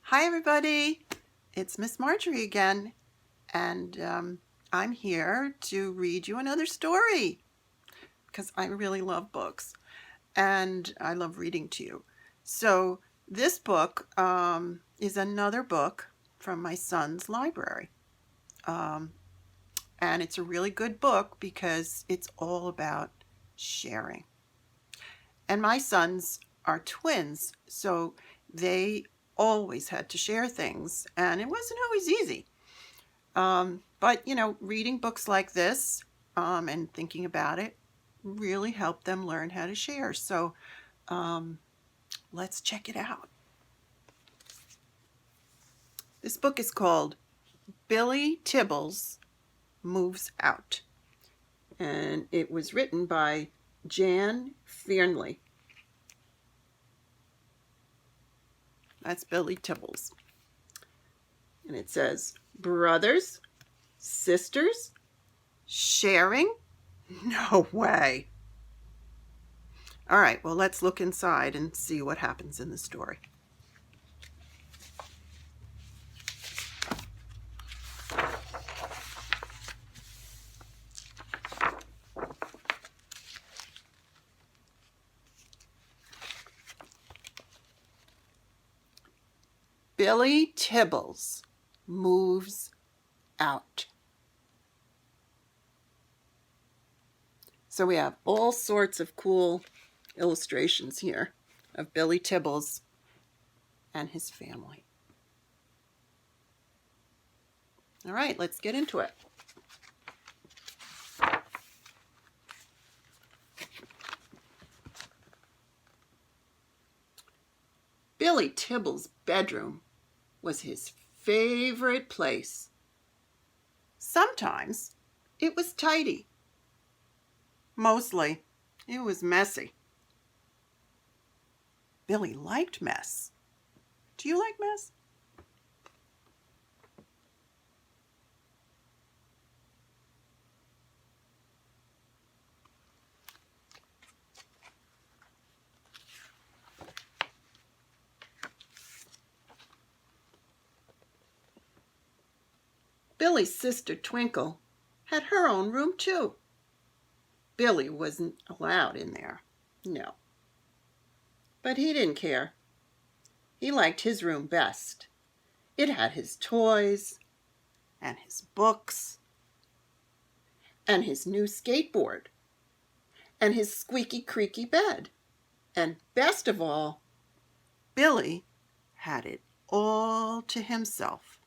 Hi everybody, it's Miss Marjorie again, and I'm here to read you another story because I really love books and I love reading to you. So this book is another book from my son's library, and it's a really good book because it's all about sharing. And my sons are twins, so they always had to share things, and it wasn't always easy. But, reading books like this and thinking about it really helped them learn how to share. So let's check it out. This book is called Billy Tibbles Moves Out, and it was written by Jan Fearnley. That's Billy Tibbles. And it says, brothers, sisters, sharing? No way. All right, well, let's look inside and see what happens in the story. Billy Tibbles moves out. So we have all sorts of cool illustrations here of Billy Tibbles and his family. All right, let's get into it. Billy Tibbles' bedroom was his favorite place. Sometimes it was tidy. Mostly it was messy. Billy liked mess. Do you like mess? Billy's sister Twinkle had her own room too. Billy wasn't allowed in there, no. But he didn't care. He liked his room best. It had his toys and his books and his new skateboard and his squeaky creaky bed. And best of all, Billy had it all to himself.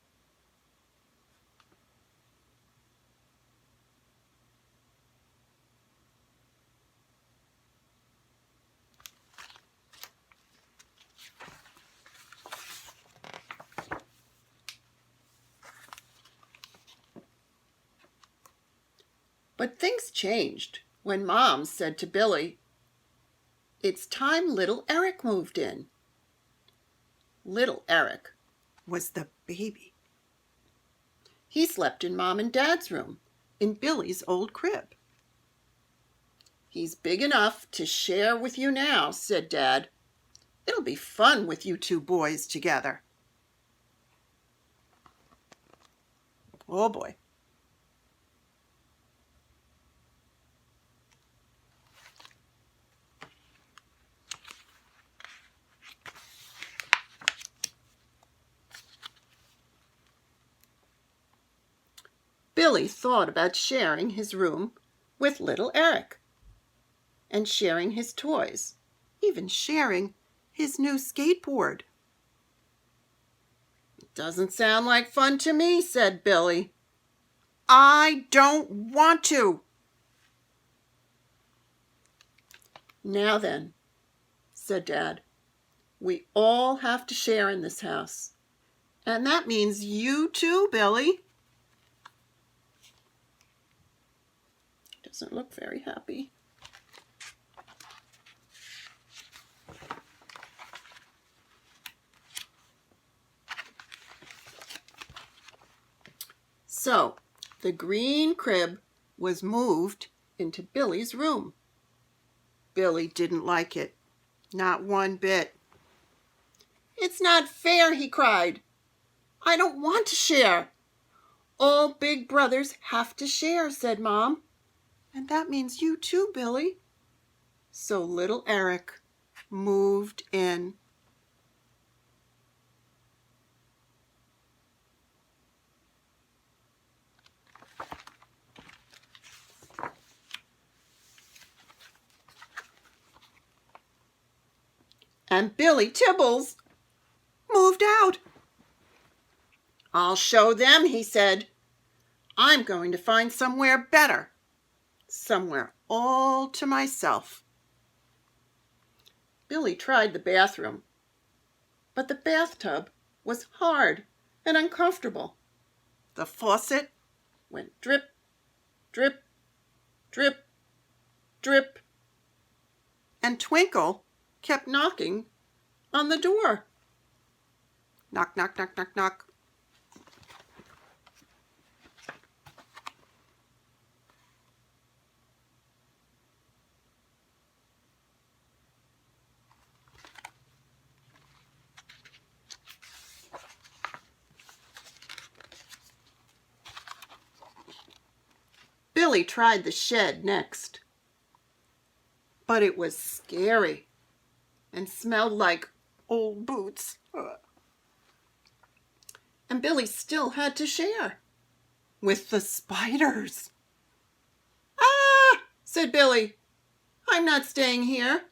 But things changed when Mom said to Billy, "It's time little Eric moved in." Little Eric was the baby. He slept in Mom and Dad's room in Billy's old crib. "He's big enough to share with you now," said Dad. "It'll be fun with you two boys together." Oh boy. Billy thought about sharing his room with little Eric and sharing his toys, even sharing his new skateboard. "It doesn't sound like fun to me," said Billy. "I don't want to." "Now then," said Dad, "we all have to share in this house. And that means you too, Billy." Doesn't look very happy. So the green crib was moved into Billy's room. Billy didn't like it, not one bit. "It's not fair," he cried. "I don't want to share." "All big brothers have to share," said Mom. "And that means you too, Billy." So little Eric moved in. And Billy Tibbles moved out. "I'll show them," he said. "I'm going to find somewhere better, somewhere all to myself." Billy tried the bathroom, but the bathtub was hard and uncomfortable. The faucet went drip, drip, drip, drip, and Twinkle kept knocking on the door. Knock, knock, knock, knock, knock. Billy tried the shed next, but it was scary and smelled like old boots. And Billy still had to share with the spiders. "Ah!" said Billy. "I'm not staying here."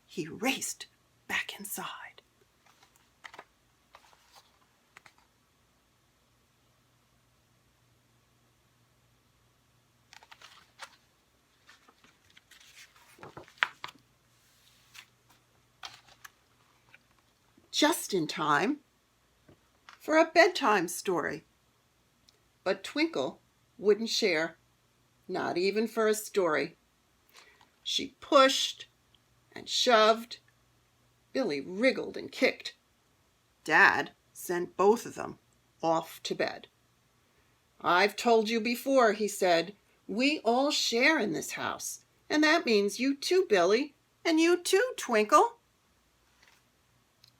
He raced back inside. Just in time for a bedtime story. But Twinkle wouldn't share, not even for a story. She pushed and shoved. Billy wriggled and kicked. Dad sent both of them off to bed. "I've told you before," he said, "we all share in this house, and that means you too, Billy, and you too, Twinkle."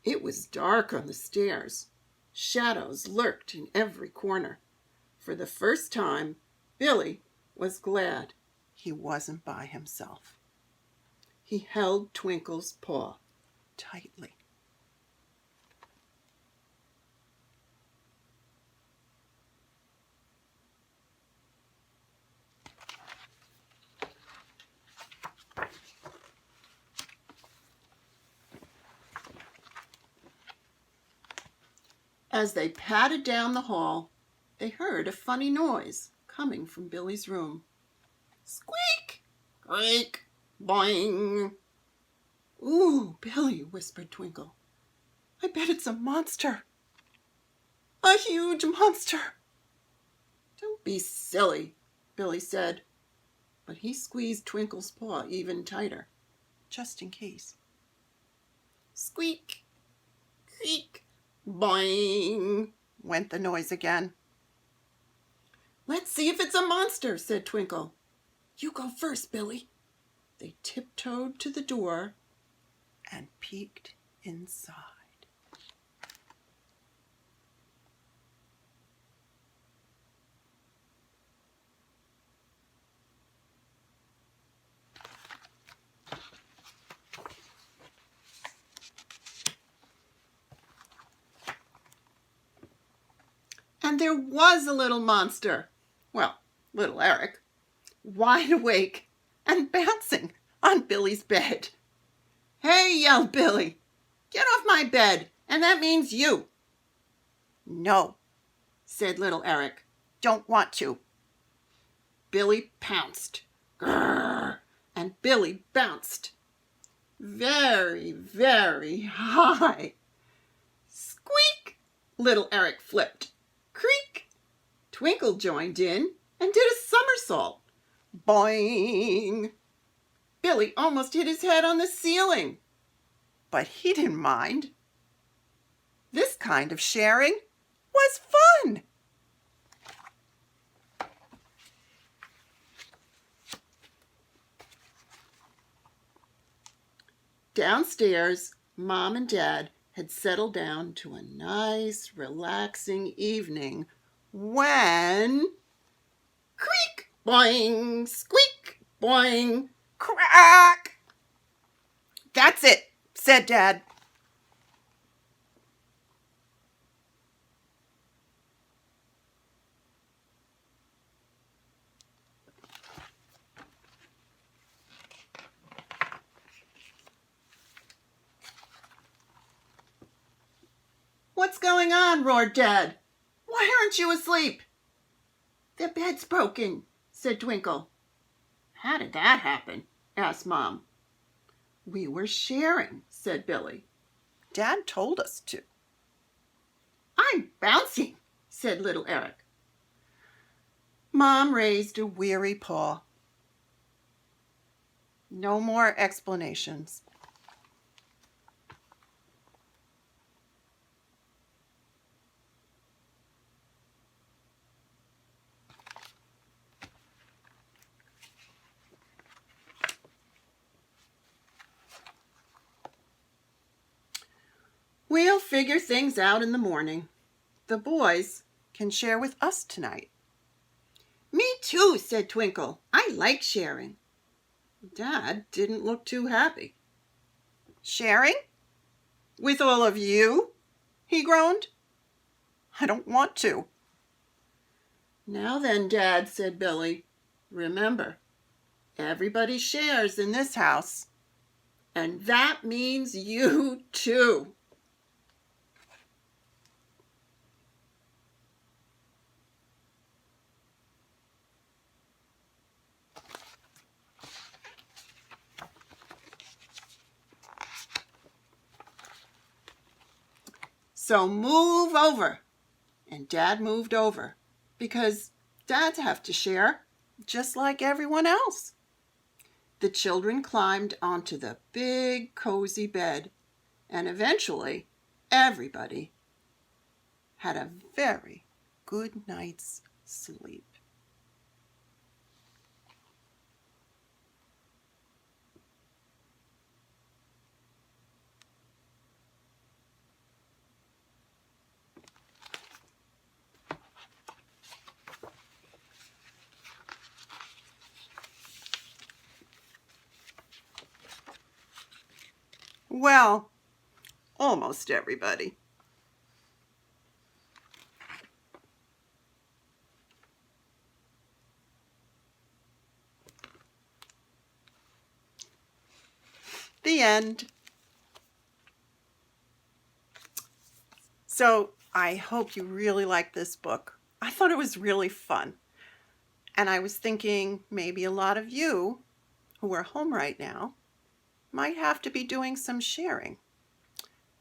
It was dark on the stairs. Shadows lurked in every corner. For the first time, Billy was glad he wasn't by himself. He held Twinkle's paw tightly. As they padded down the hall, they heard a funny noise coming from Billy's room. Squeak! Creak! Boing! "Ooh, Billy," whispered Twinkle. "I bet it's a monster. A huge monster." "Don't be silly," Billy said, but he squeezed Twinkle's paw even tighter, just in case. Squeak! Creak! Boing! went the noise again. "Let's see if it's a monster," said Twinkle. "You go first, Billy." They tiptoed to the door and peeked inside. And there was a little monster, well, little Eric, wide awake and bouncing on Billy's bed. "Hey," yelled Billy, "get off my bed, and that means you." "No," said little Eric, "don't want to." Billy pounced. Grrr! And Billy bounced very, very high. Squeak! Little Eric flipped. Creak! Twinkle joined in and did a somersault. Boing! Billy almost hit his head on the ceiling, but he didn't mind. This kind of sharing was fun. Downstairs, Mom and Dad had settled down to a nice, relaxing evening when... Creak, boing, squeak, boing, crack! "That's it," said Dad. "What's going on?" roared Dad. "Why aren't you asleep?" "The bed's broken," said Twinkle. "How did that happen?" asked Mom. "We were sharing," said Billy. "Dad told us to." "I'm bouncing," said little Eric. Mom raised a weary paw. "No more explanations." "We'll figure things out in the morning. The boys can share with us tonight." "Me too," said Twinkle. "I like sharing." Dad didn't look too happy. "Sharing? With all of you?" he groaned. "I don't want to." "Now then, Dad," said Billy, "remember, everybody shares in this house. And that means you too." So move over. And Dad moved over, because dads have to share, just like everyone else. The children climbed onto the big, cozy bed, and eventually everybody had a very good night's sleep. Well, almost everybody. The end. So I hope you really like this book. I thought it was really fun. And I was thinking maybe a lot of you who are home right now might have to be doing some sharing.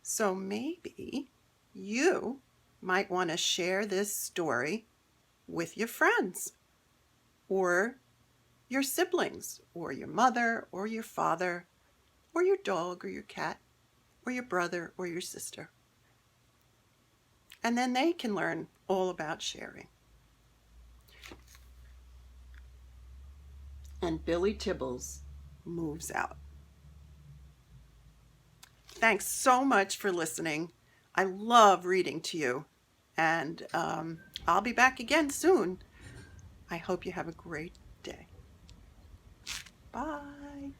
So maybe you might want to share this story with your friends or your siblings or your mother or your father or your dog or your cat or your brother or your sister. And then they can learn all about sharing. And Billy Tibbles moves out. Thanks so much for listening. I love reading to you. And I'll be back again soon. I hope you have a great day. Bye.